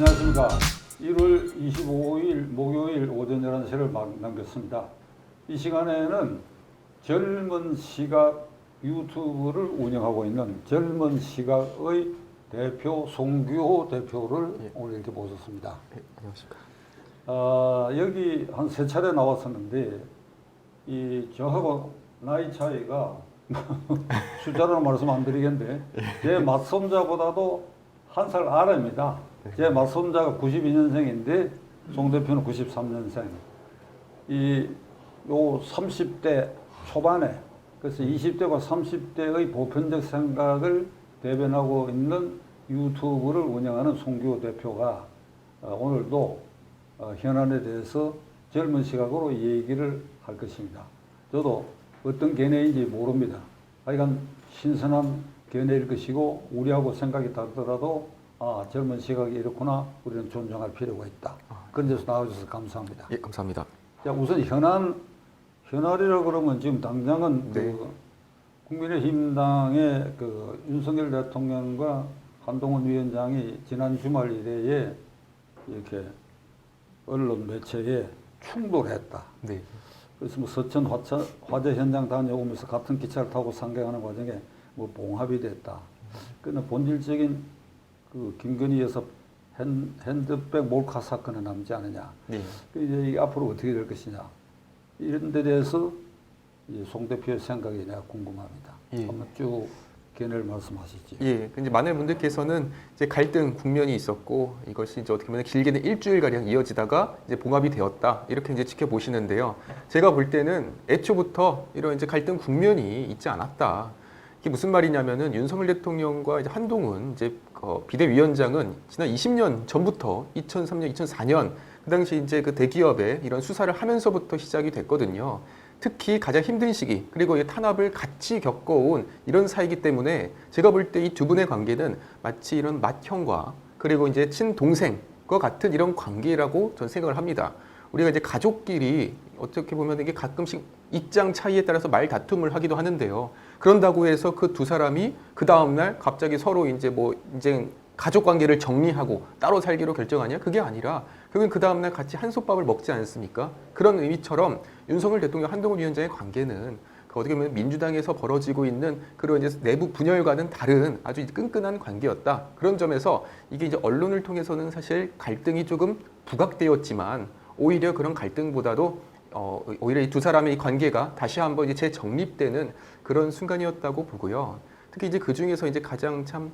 안녕하십니까. 1월 25일 목요일 오전 11시를 남겼습니다. 이 시간에는 젊은 시각 유튜브를 운영하고 있는 젊은 시각의 대표 송규호 대표를 오늘 이렇게 모셨습니다. 안녕하십니까. 여기 한 3차례 나왔었는데 저하고 나이 차이가 숫자로는 말씀 안 드리겠는데 제 맞손자보다도 한 살 아래입니다. 제 맞손자가 92년생인데 송 대표는 93년생. 요 30대 초반에 그래서 20대와 30대의 보편적 생각을 대변하고 있는 유튜브를 운영하는 송규호 대표가 오늘도 현안에 대해서 젊은 시각으로 얘기를 할 것입니다. 저도 어떤 견해인지 모릅니다. 하여간 신선한 견해일 것이고 우리하고 생각이 다르더라도 젊은 시각이 이렇구나 우리는 존중할 필요가 있다. 그런 데서 나와주셔서 감사합니다. 예, 감사합니다. 자, 우선 현안이라 그러면 지금 당장은 국민의힘당의 윤석열 대통령과 한동훈 위원장이 지난 주말 이래에 이렇게 언론 매체에 충돌했다. 네. 그래서 뭐 서천 화재 현장 다녀오면서 같은 기차를 타고 상경하는 과정에 뭐 봉합이 됐다. 그러나 본질적인 김건희 여사 핸드백 몰카 사건은 남지 않느냐. 네. 이제 이게 앞으로 어떻게 될 것이냐. 이런 데 대해서 송 대표의 생각이 내가 궁금합니다. 예. 한번 쭉 견해를 말씀하시죠. 예. 이제 많은 분들께서는 이제 갈등 국면이 있었고 이것이 이제 어떻게 보면 길게는 일주일가량 이어지다가 이제 봉합이 되었다. 이렇게 이제 지켜보시는데요. 제가 볼 때는 애초부터 이런 이제 갈등 국면이 있지 않았다. 이게 무슨 말이냐면은 윤석열 대통령과 이제 한동훈 이제 비대위원장은 지난 20년 전부터 2003년, 2004년 그 당시 이제 그 대기업에 이런 수사를 하면서부터 시작이 됐거든요. 특히 가장 힘든 시기 그리고 이 탄압을 같이 겪어온 이런 사이기 때문에 제가 볼 때 이 두 분의 관계는 마치 이런 맏형과 그리고 이제 친동생과 같은 이런 관계라고 저는 생각을 합니다. 우리가 이제 가족끼리 어떻게 보면 이게 가끔씩 입장 차이에 따라서 말 다툼을 하기도 하는데요. 그런다고 해서 그 두 사람이 그 다음날 갑자기 서로 이제 가족 관계를 정리하고 따로 살기로 결정하냐? 그게 아니라 그건 그 다음날 같이 한솥밥을 먹지 않습니까? 그런 의미처럼 윤석열 대통령 한동훈 위원장의 관계는 어떻게 보면 민주당에서 벌어지고 있는 그런 이제 내부 분열과는 다른 아주 끈끈한 관계였다. 그런 점에서 이게 이제 언론을 통해서는 사실 갈등이 조금 부각되었지만 오히려 그런 갈등보다도 오히려 이 두 사람의 이 관계가 다시 한번 이제 재정립되는 그런 순간이었다고 보고요. 특히 이제 그 중에서 이제 가장 참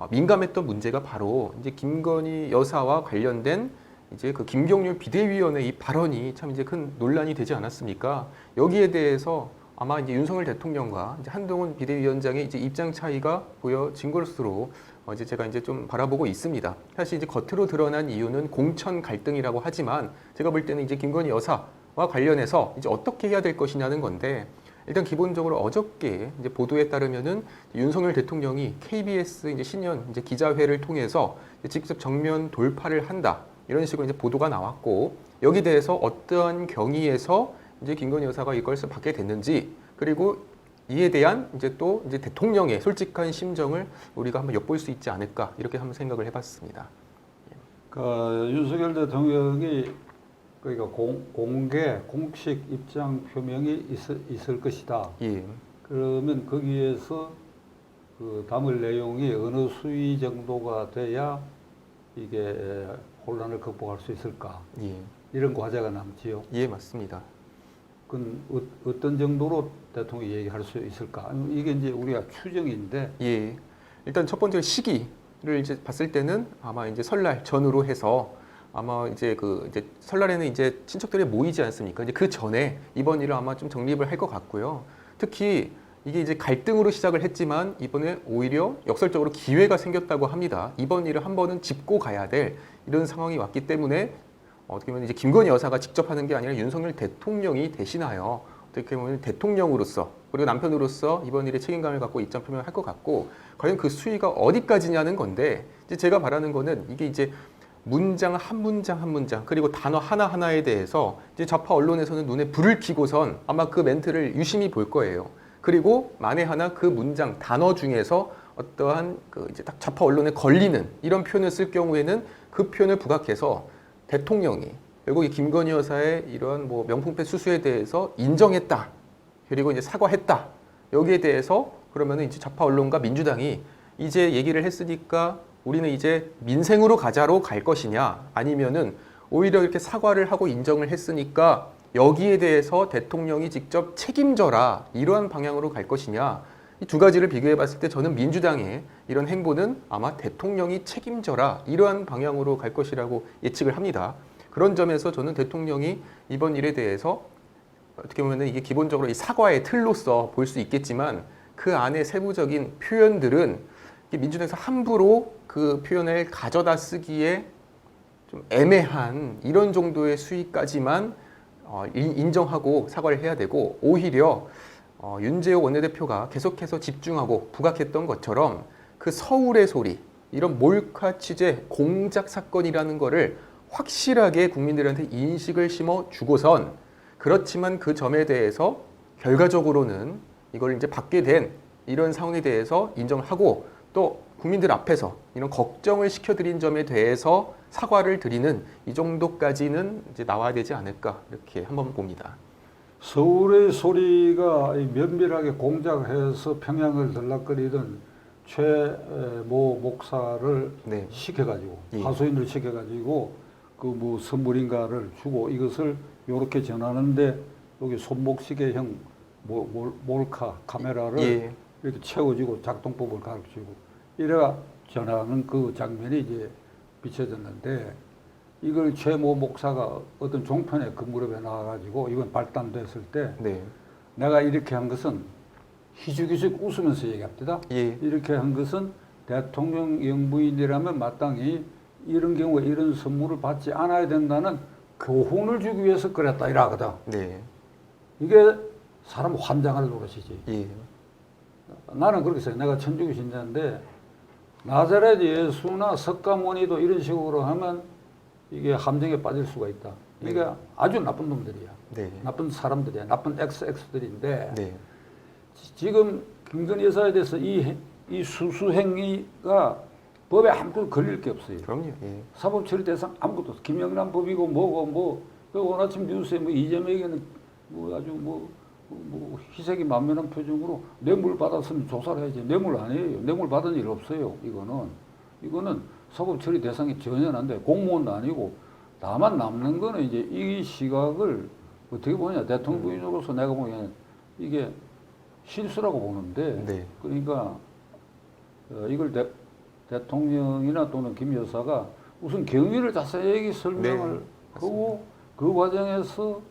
민감했던 문제가 바로 이제 김건희 여사와 관련된 이제 그 김경률 비대위원회 이 발언이 참 이제 큰 논란이 되지 않았습니까? 여기에 대해서 아마 이제 윤석열 대통령과 이제 한동훈 비대위원장의 이제 입장 차이가 보여진 것으로 이제 제가 이제 좀 바라보고 있습니다. 사실 이제 겉으로 드러난 이유는 공천 갈등이라고 하지만 제가 볼 때는 이제 김건희 여사와 관련해서 이제 어떻게 해야 될 것이냐는 건데 일단 기본적으로 어저께 이제 보도에 따르면은 윤석열 대통령이 KBS 이제 신년 이제 기자회를 통해서 이제 직접 정면 돌파를 한다 이런 식으로 이제 보도가 나왔고 여기 대해서 어떠한 경위에서 이제 김건희 여사가 이것을 받게 됐는지 그리고 이에 대한 이제 또 이제 대통령의 솔직한 심정을 우리가 한번 엿볼 수 있지 않을까 이렇게 한번 생각을 해봤습니다. 윤석열 대통령이 그러니까 공개 공식 입장 표명이 있을 것이다. 예. 그러면 거기에서 담을 내용이 어느 수위 정도가 돼야 이게 혼란을 극복할 수 있을까? 예. 이런 과제가 남지요. 예, 맞습니다. 그건 어떤 정도로 대통령이 얘기할 수 있을까? 이게 이제 우리가 추정인데. 예. 일단 첫 번째 시기를 이제 봤을 때는 아마 이제 설날 전후로 해서 아마 이제 이제 설날에는 이제 친척들이 모이지 않습니까? 이제 그 전에 이번 일을 아마 좀 정립을 할 것 같고요. 특히 이게 이제 갈등으로 시작을 했지만 이번에 오히려 역설적으로 기회가 생겼다고 합니다. 이번 일을 한 번은 짚고 가야 될 이런 상황이 왔기 때문에 어떻게 보면 이제 김건희 여사가 직접 하는 게 아니라 윤석열 대통령이 대신하여 어떻게 보면 대통령으로서 그리고 남편으로서 이번 일에 책임감을 갖고 입장 표명을 할 것 같고 과연 그 수위가 어디까지냐는 건데 이제 제가 바라는 거는 이게 이제 문장 한 문장 한 문장 그리고 단어 하나하나에 대해서 이제 좌파 언론에서는 눈에 불을 켜고선 아마 그 멘트를 유심히 볼 거예요. 그리고 만에 하나 그 문장 단어 중에서 어떠한 이제 딱 좌파 언론에 걸리는 이런 표현을 쓸 경우에는 그 표현을 부각해서 대통령이 결국 이 김건희 여사의 이런 뭐 명품백 수수에 대해서 인정했다. 그리고 이제 사과했다. 여기에 대해서 그러면은 이제 좌파 언론과 민주당이 이제 얘기를 했으니까 우리는 이제 민생으로 가자로 갈 것이냐, 아니면은 오히려 이렇게 사과를 하고 인정을 했으니까 여기에 대해서 대통령이 직접 책임져라, 이러한 방향으로 갈 것이냐. 이 두 가지를 비교해 봤을 때 저는 민주당의 이런 행보는 아마 대통령이 책임져라, 이러한 방향으로 갈 것이라고 예측을 합니다. 그런 점에서 저는 대통령이 이번 일에 대해서 어떻게 보면 이게 기본적으로 이 사과의 틀로서 볼 수 있겠지만 그 안에 세부적인 표현들은 민주당에서 함부로 그 표현을 가져다 쓰기에 좀 애매한 이런 정도의 수위까지만 인정하고 사과를 해야 되고, 오히려 윤재호 원내대표가 계속해서 집중하고 부각했던 것처럼 그 서울의 소리, 이런 몰카 취재 공작 사건이라는 거를 확실하게 국민들한테 인식을 심어 주고선, 그렇지만 그 점에 대해서 결과적으로는 이걸 이제 받게 된 이런 상황에 대해서 인정하고 또 국민들 앞에서 이런 걱정을 시켜드린 점에 대해서 사과를 드리는 이 정도까지는 이제 나와야 되지 않을까, 이렇게 한번 봅니다. 서울의 소리가 면밀하게 공작해서 평양을 들락거리던 최모 목사를 네. 시켜가지고 예. 하소연을 시켜가지고 그 뭐 선물인가를 주고 이것을 이렇게 전하는데 여기 손목시계형 몰카 카메라를 예. 이렇게 채워주고 작동법을 가르치고 이래가 전하는 그 장면이 이제 비춰졌는데, 이걸 최모 목사가 어떤 종편에 그 무렵에 나와가지고 이건 발단됐을 때 네. 내가 이렇게 한 것은 희죽희죽 웃으면서 얘기합니다. 예. 이렇게 한 것은 대통령 영부인이라면 마땅히 이런 경우에 이런 선물을 받지 않아야 된다는 교훈을 주기 위해서 그랬다 이러거든. 네. 이게 사람 환장할 노릇이지. 예. 나는 그렇게 생각해. 내가 천주교 신자인데 나자렛 예수나 석가모니도 이런 식으로 하면 이게 함정에 빠질 수가 있다. 이게 아주 나쁜 놈들이야. 네. 나쁜 사람들이야. 나쁜 XX들인데 네. 지금 김건희 여사에 대해서 이 수수행위가 법에 아무것도 걸릴 게 없어요. 그럼요. 예. 사법처리 대상 아무것도 없어. 김영란 법이고 뭐고 뭐. 그 오늘 아침 뉴스에 뭐 이재명에게는 뭐 아주 뭐 희색이 만면한 표정으로 뇌물 받았으면 조사를 해야지. 뇌물 아니에요. 뇌물 받은 일 없어요. 이거는 사법처리 대상이 전혀 안 돼. 공무원도 아니고. 다만 남는 거는 이제 이 시각을 어떻게 보냐. 대통령 부인으로서 내가 보기에는 이게 실수라고 보는데. 네. 그러니까 이걸 대통령이나 또는 김 여사가 우선 경위를 자세히 설명을 하고 그 과정에서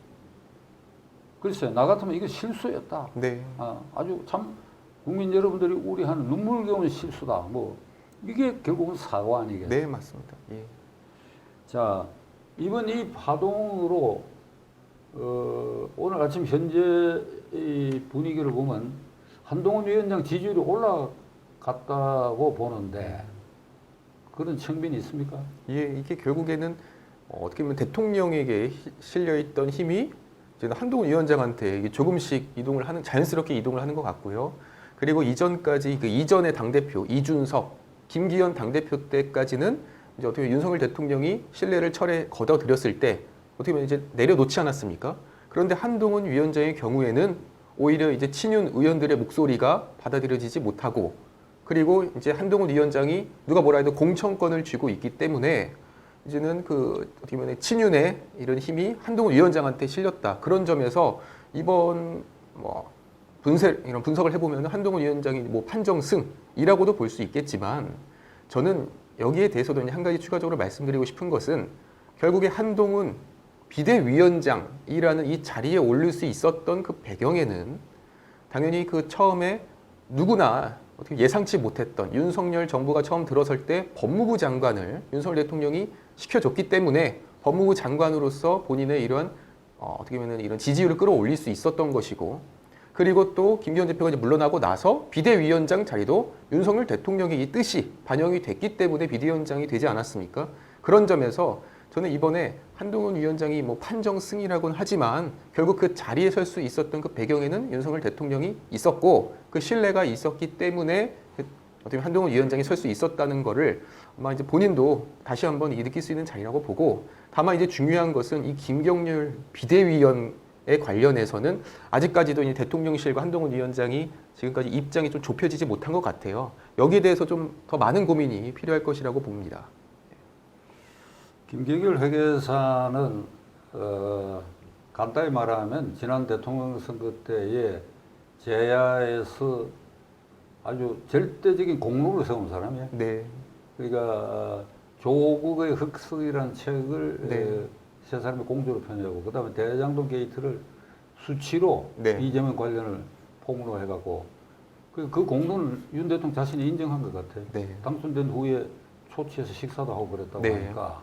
글쎄 나 같으면 이거 실수였다. 네. 아주 참 국민 여러분들이 우려하는 눈물겨운 실수다. 뭐 이게 결국은 사과 아니겠어요? 네, 맞습니다. 예. 자, 이번 이 파동으로 오늘 아침 현재 이 분위기를 보면 한동훈 위원장 지지율이 올라갔다고 보는데 그런 측면이 있습니까? 예, 이게 결국에는 어떻게 보면 대통령에게 실려 있던 힘이 이제 한동훈 위원장한테 이게 조금씩 자연스럽게 이동을 하는 것 같고요. 그리고 이전까지 그 이전의 당대표 이준석, 김기현 당대표 때까지는 이제 어떻게 보면 윤석열 대통령이 신뢰를 철회 거둬들였을 때 어떻게 보면 이제 내려놓지 않았습니까? 그런데 한동훈 위원장의 경우에는 오히려 이제 친윤 의원들의 목소리가 받아들여지지 못하고, 그리고 이제 한동훈 위원장이 누가 뭐라 해도 공천권을 쥐고 있기 때문에 이제는 그 어떻게 보면 친윤의 이런 힘이 한동훈 위원장한테 실렸다. 그런 점에서 이번 뭐 이런 분석을 해보면 한동훈 위원장이 뭐 판정승이라고도 볼 수 있겠지만, 저는 여기에 대해서도 한 가지 추가적으로 말씀드리고 싶은 것은 결국에 한동훈 비대위원장이라는 이 자리에 오를 수 있었던 그 배경에는 당연히 그 처음에 누구나 어떻게 예상치 못했던 윤석열 정부가 처음 들어설 때 법무부 장관을 윤석열 대통령이 시켜줬기 때문에 법무부 장관으로서 본인의 이런 어떻게 보면 이런 지지율을 끌어올릴 수 있었던 것이고, 그리고 또 김기현 대표가 이제 물러나고 나서 비대위원장 자리도 윤석열 대통령의 이 뜻이 반영이 됐기 때문에 비대위원장이 되지 않았습니까? 그런 점에서 저는 이번에 한동훈 위원장이 뭐 판정승이라고는 하지만 결국 그 자리에 설 수 있었던 그 배경에는 윤석열 대통령이 있었고 그 신뢰가 있었기 때문에 어떻게 보면 한동훈 위원장이 설 수 있었다는 거를 아마 이제 본인도 다시 한번 느낄 수 있는 자리라고 보고, 다만 이제 중요한 것은 이 김경률 비대위원에 관련해서는 아직까지도 이 대통령실과 한동훈 위원장이 지금까지 입장이 좀 좁혀지지 못한 것 같아요. 여기에 대해서 좀 더 많은 고민이 필요할 것이라고 봅니다. 김경률 회계사는 간단히 말하면 지난 대통령 선거 때에 제야에서 아주 절대적인 공로를 세운 사람이에요. 네, 그러니까 조국의 흑석이라는 책을 네. 세 사람이 공조로 편지하고 그다음에 대장동 게이트를 수치로 네. 이재명 관련을 폭로해갖고 그 공로는 윤 대통령 자신이 인정한 것 같아요. 네. 당선된 후에 초치에서 식사도 하고 그랬다고 네. 하니까.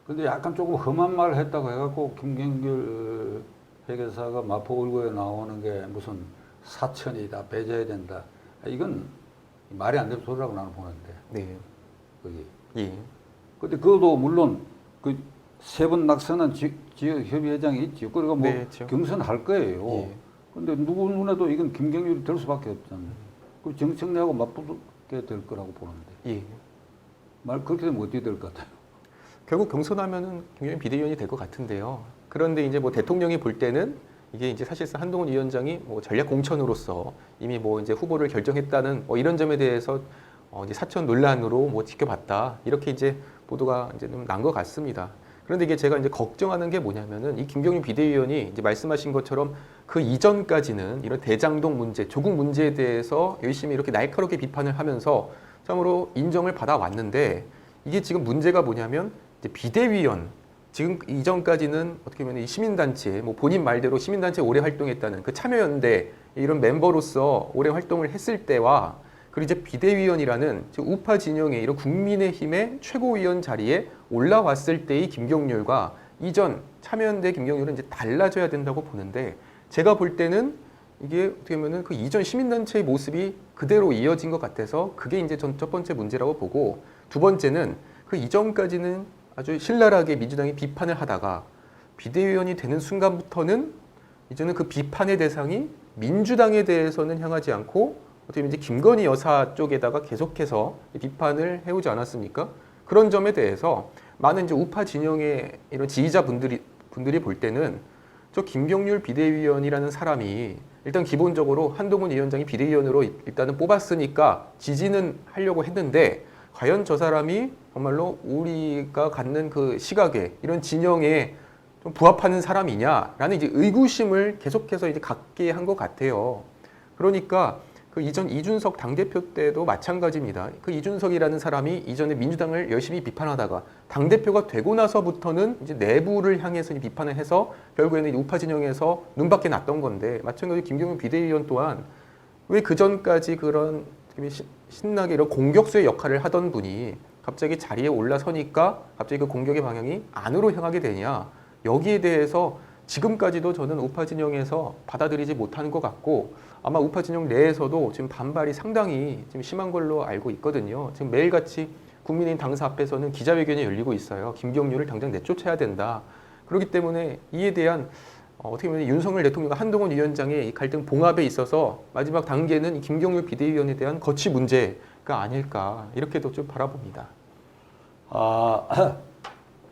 근데 약간 조금 험한 말을 했다고 해갖고 김경률 회계사가 마포 울고에 나오는 게 무슨 사천이다, 배제해야 된다. 이건 말이 안 되는 소리라고 나는 보는데. 네. 거기. 예. 근데 그것도 물론 그 세 번 낙선한 지역협의회장이 있죠. 그러니까 뭐 네, 있죠. 경선할 거예요. 예. 근데 누구 눈에도 이건 김경률이 될 수밖에 없잖아요. 그 정청래하고 맞붙게 될 거라고 보는데. 예. 말 그렇게 되면 어떻게 될 것 같아요? 결국 경선하면은 김경률 비대위원이 될 것 같은데요. 그런데 이제 뭐 대통령이 볼 때는 이게 이제 사실상 한동훈 위원장이 뭐 전략 공천으로서 이미 뭐 이제 후보를 결정했다는 뭐 이런 점에 대해서 이제 사천 논란으로 뭐 지켜봤다, 이렇게 이제 보도가 이제 좀 난 것 같습니다. 그런데 이게 제가 이제 걱정하는 게 뭐냐면은 이 김경률 비대위원이 이제 말씀하신 것처럼 그 이전까지는 이런 대장동 문제, 조국 문제에 대해서 열심히 이렇게 날카롭게 비판을 하면서 참으로 인정을 받아왔는데, 이게 지금 문제가 뭐냐면 이제 비대위원, 지금 이전까지는 어떻게 보면 이 시민단체, 뭐 본인 말대로 시민단체 오래 활동했다는 그 참여연대 이런 멤버로서 오래 활동을 했을 때와, 그리고 이제 비대위원이라는 우파 진영의 이런 국민의힘의 최고위원 자리에 올라왔을 때의 김경률과 이전 참여연대 김경률은 이제 달라져야 된다고 보는데, 제가 볼 때는 이게 어떻게 보면은 그 이전 시민단체의 모습이 그대로 이어진 것 같아서 그게 이제 전 첫 번째 문제라고 보고, 두 번째는 그 이전까지는 아주 신랄하게 민주당이 비판을 하다가 비대위원이 되는 순간부터는 이제는 그 비판의 대상이 민주당에 대해서는 향하지 않고 어떻게 보면 이제 김건희 여사 쪽에다가 계속해서 비판을 해오지 않았습니까? 그런 점에 대해서 많은 이제 우파 진영의 이런 지지자분들이 볼 때는 저 김경률 비대위원이라는 사람이 일단 기본적으로 한동훈 위원장이 비대위원으로 일단은 뽑았으니까 지지는 하려고 했는데, 과연 저 사람이 정말로 우리가 갖는 그 시각에 이런 진영에 좀 부합하는 사람이냐라는 이제 의구심을 계속해서 이제 갖게 한 것 같아요. 그러니까 그 이전 이준석 당대표 때도 마찬가지입니다. 그 이준석이라는 사람이 이전에 민주당을 열심히 비판하다가 당대표가 되고 나서부터는 이제 내부를 향해서 비판을 해서 결국에는 우파 진영에서 눈밖에 났던 건데, 마찬가지로 김경률 비대위원 또한 왜 그 전까지 그런 신나게 이런 공격수의 역할을 하던 분이 갑자기 자리에 올라서니까 갑자기 그 공격의 방향이 안으로 향하게 되냐, 여기에 대해서 지금까지도 저는 우파 진영에서 받아들이지 못하는 것 같고, 아마 우파 진영 내에서도 지금 반발이 상당히 지금 심한 걸로 알고 있거든요. 지금 매일같이 국민의힘 당사 앞에서는 기자회견이 열리고 있어요. 김경률을 당장 내쫓아야 된다. 그렇기 때문에 이에 대한 어떻게 보면 윤석열 대통령과 한동훈 위원장의 이 갈등 봉합에 있어서 마지막 단계는 김경률 비대위원에 대한 거취 문제가 아닐까, 이렇게도 좀 바라봅니다.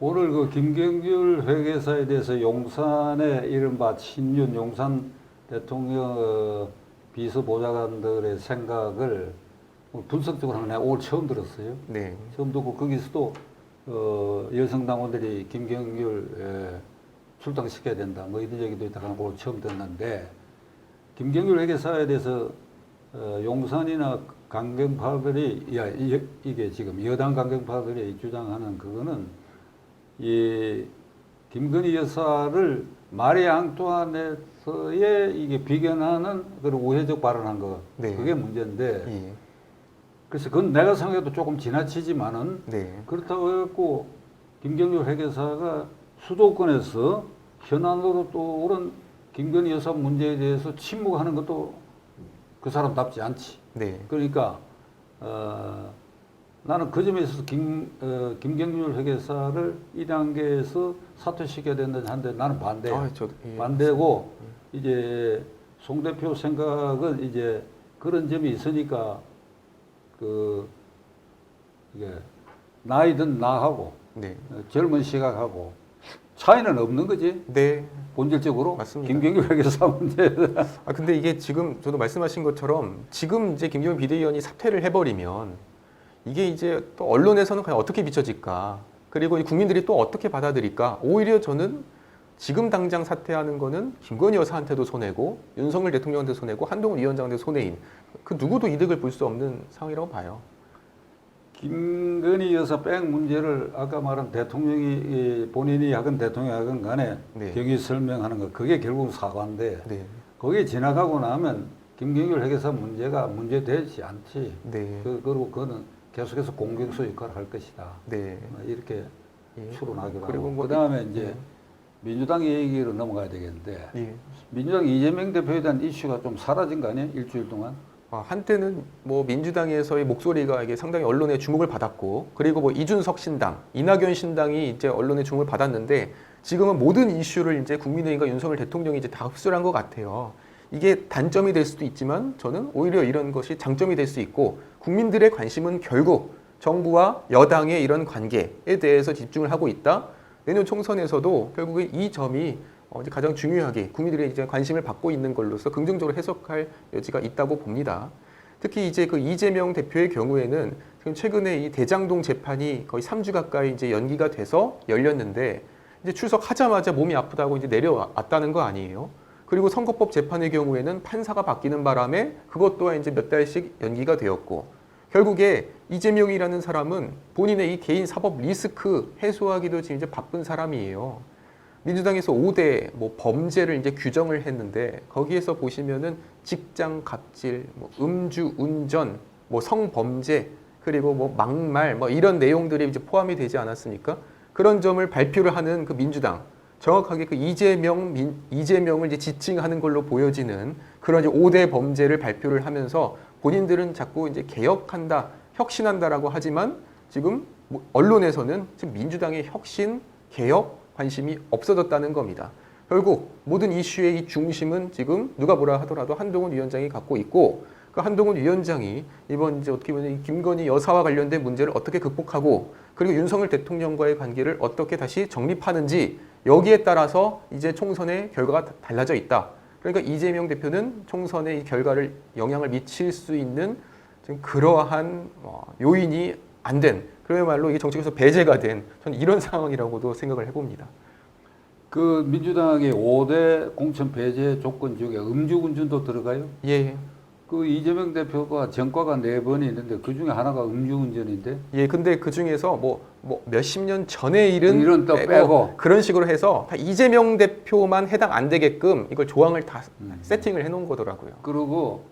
오늘 그 김경률 회계사에 대해서 용산의 이른바 친윤 용산 대통령 비서보좌관들의 생각을 분석적으로 하는 게 오늘 처음 들었어요. 네. 처음 듣고 거기서도 여성 당원들이 김경률 출당시켜야 된다, 뭐 이런 얘기도 있다가 오늘 처음 듣는데, 김경률 회계사에 대해서 용산이나 강경파들이 이게 지금 여당 강경파들이 주장하는 그거는 이 김건희 여사를 마리 앙투아네트에 이게 비견하는 그런 우회적 발언한 거, 네. 그게 문제인데, 예. 그래서 그건 내가 생각해도 조금 지나치지만은 네. 그렇다고 해갖고 김경률 회계사가 수도권에서 현안으로 또 오른 김건희 여사 문제에 대해서 침묵하는 것도 그 사람답지 않지. 네. 그러니까 나는 그 점에 있어서 김경률 회계사를 이 단계에서 사퇴시켜야 된다는 한데 나는 반대야. 예. 반대고 이제 송 대표 생각은 이제 그런 점이 있으니까 그 이게 나이든 나하고 네. 젊은 시각하고 차이는 없는 거지. 네. 본질적으로 맞습니다. 김경규 회계사 문제. 아 근데 이게 지금 저도 말씀하신 것처럼 지금 이제 김기현 비대위원이 사퇴를 해버리면 이게 이제 또 언론에서는 과연 어떻게 비춰질까? 그리고 이 국민들이 또 어떻게 받아들일까? 오히려 저는 지금 당장 사퇴하는 거는 김건희 여사한테도 손해고 윤석열 대통령한테 손해고 한동훈 위원장한테 손해인 그 누구도 이득을 볼 수 없는 상황이라고 봐요. 김건희 여사 백 문제를 아까 말한 대통령이 본인이 하건 대통령이 하건 간에 네. 경위 설명하는 거 그게 결국 사과인데 네, 거기에 지나가고 나면 김경률 회계사 문제가 문제되지 않지. 네, 그리고 그거는 계속해서 공격수 역할을 할 것이다. 네. 이렇게 예. 추론하기로 그리고 하고 뭐 그다음에 이제 네. 민주당 얘기로 넘어가야 되겠는데 예. 민주당 이재명 대표에 대한 이슈가 좀 사라진 거 아니에요? 일주일 동안? 한때는 뭐 민주당에서의 목소리가 이게 상당히 언론의 주목을 받았고 그리고 뭐 이준석 신당, 이낙연 신당이 이제 언론의 주목을 받았는데 지금은 모든 이슈를 이제 국민의힘과 윤석열 대통령이 이제 다 흡수를 한 것 같아요. 이게 단점이 될 수도 있지만 저는 오히려 이런 것이 장점이 될 수 있고 국민들의 관심은 결국 정부와 여당의 이런 관계에 대해서 집중을 하고 있다. 내년 총선에서도 결국에 이 점이 이제 가장 중요하게 국민들의 이제 관심을 받고 있는 걸로서 긍정적으로 해석할 여지가 있다고 봅니다. 특히 이제 그 이재명 대표의 경우에는 지금 최근에 이 대장동 재판이 거의 3주 가까이 이제 연기가 돼서 열렸는데 이제 출석하자마자 몸이 아프다고 이제 내려왔다는 거 아니에요. 그리고 선거법 재판의 경우에는 판사가 바뀌는 바람에 그것 또한 이제 몇 달씩 연기가 되었고 결국에 이재명이라는 사람은 본인의 이 개인 사법 리스크 해소하기도 지금 이제 바쁜 사람이에요. 민주당에서 5대 뭐 범죄를 이제 규정을 했는데 거기에서 보시면은 직장 갑질, 뭐 음주 운전, 뭐 성범죄 그리고 뭐 막말 뭐 이런 내용들이 이제 포함이 되지 않았습니까? 그런 점을 발표를 하는 그 민주당 정확하게 그 이재명을 이제 지칭하는 걸로 보여지는 그런 이제 5대 범죄를 발표를 하면서 본인들은 자꾸 이제 개혁한다, 혁신한다라고 하지만 지금 뭐 언론에서는 지금 민주당의 혁신, 개혁 관심이 없어졌다는 겁니다. 결국 모든 이슈의 이 중심은 지금 누가 뭐라 하더라도 한동훈 위원장이 갖고 있고 그 한동훈 위원장이 이번 이제 어떻게 보면 이 김건희 여사와 관련된 문제를 어떻게 극복하고 그리고 윤석열 대통령과의 관계를 어떻게 다시 정립하는지 여기에 따라서 이제 총선의 결과가 달라져 있다. 그러니까 이재명 대표는 총선의 이 결과를 영향을 미칠 수 있는 지금 그러한 요인이 안 된, 그야말로 이게 정책에서 배제가 된 저는 이런 상황이라고도 생각을 해봅니다. 그 민주당의 5대 공천 배제 조건 중에 음주운전도 들어가요? 예. 그 이재명 대표가 전과가 4번이 있는데 그 중에 하나가 음주운전인데 예, 근데 그 중에서 뭐 몇십 년 전의 일은 이런 또 빼고. 그런 식으로 해서 다 이재명 대표만 해당 안 되게끔 이걸 조항을 다 세팅을 해놓은 거더라고요. 그리고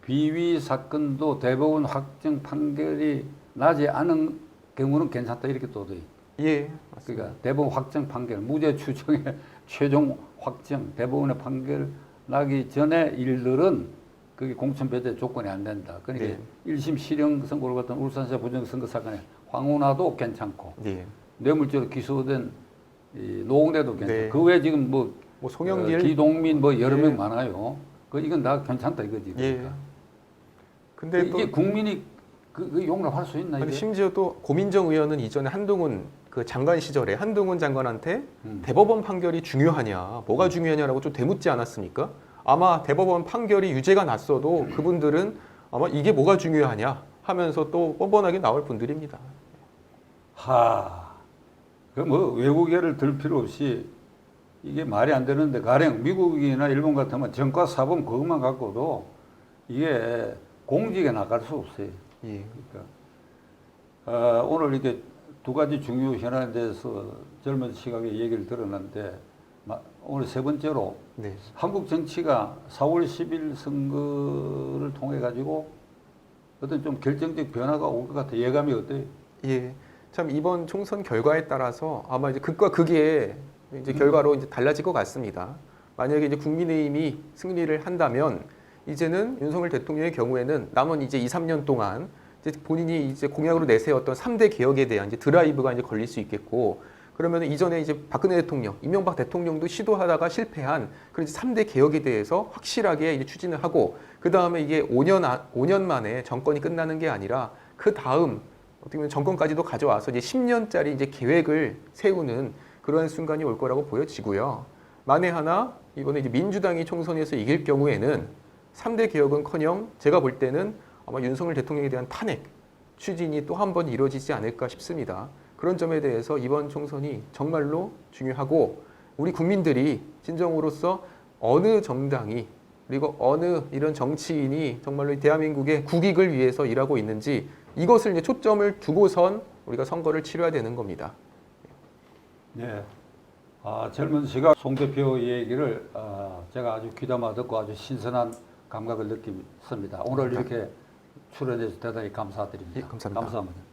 비위 사건도 대법원 확정 판결이 나지 않은 경우는 괜찮다 이렇게 또 돼. 예, 그러니까 대법원 확정 판결, 무죄 추정의 최종 확정, 대법원의 판결 나기 전에 일들은 그게 공천 배제 조건이 안 된다. 그러니까 네. 1심 실형 선고를 받던 울산시 부정선거 사건에 황운하도 괜찮고 예. 뇌물죄로 기소된 이 노웅래도 괜찮고 네. 그 외에 지금 뭐 송영길, 기동민 뭐 여러 예. 명 많아요. 이건 다 괜찮다 이거지. 예. 그러니까. 근데 이게 또 국민이 그 용납할 수 있나 아니, 이게? 심지어 또 고민정 의원은 이전에 한동훈 그 장관 시절에 한동훈 장관한테 음. 대법원 판결이 중요하냐, 뭐가 중요하냐라고 좀 되묻지 않았습니까? 아마 대법원 판결이 유죄가 났어도 그분들은 아마 이게 뭐가 중요하냐 하면서 또 뻔뻔하게 나올 분들입니다. 그 뭐 외국예를 들 필요 없이 이게 말이 안 되는데 가령 미국이나 일본 같으면 전과 사범 그것만 갖고도 이게 공직에 나갈 수 없어요. 예. 그러니까 오늘 이렇게 두 가지 중요 현안에 대해서 젊은 시각의 얘기를 들었는데 오늘 세 번째로 네. 한국 정치가 4월 10일 선거를 통해 가지고 어떤 좀 결정적 변화가 올 것 같아. 예감이 어때요? 예. 참 이번 총선 결과에 따라서 아마 이제 극과 극의 이제 결과로 이제 달라질 것 같습니다. 만약에 이제 국민의힘이 승리를 한다면 이제는 윤석열 대통령의 경우에는 남은 이제 2, 3년 동안 이제 본인이 이제 공약으로 내세웠던 3대 개혁에 대한 이제 드라이브가 이제 걸릴 수 있겠고 그러면 이전에 이제 박근혜 대통령, 이명박 대통령도 시도하다가 실패한 그런 이제 3대 개혁에 대해서 확실하게 이제 추진을 하고 그 다음에 이게 5년 만에 정권이 끝나는 게 아니라 그 다음 어떻게 보면 정권까지도 가져와서 이제 10년짜리 이제 계획을 세우는 그러한 순간이 올 거라고 보여지고요. 만에 하나 이번에 이제 민주당이 총선에서 이길 경우에는 3대 개혁은커녕 제가 볼 때는 아마 윤석열 대통령에 대한 탄핵 추진이 또 한 번 이루어지지 않을까 싶습니다. 그런 점에 대해서 이번 총선이 정말로 중요하고 우리 국민들이 진정으로서 어느 정당이 그리고 어느 이런 정치인이 정말로 대한민국의 국익을 위해서 일하고 있는지 이것을 이제 초점을 두고선 우리가 선거를 치러야 되는 겁니다. 네. 젊은 시각 송 대표 얘기를 제가 아주 귀담아 듣고 아주 신선한 감각을 느꼈습니다. 오늘 이렇게 출연해서 대단히 감사드립니다. 예, 감사합니다. 감사합니다.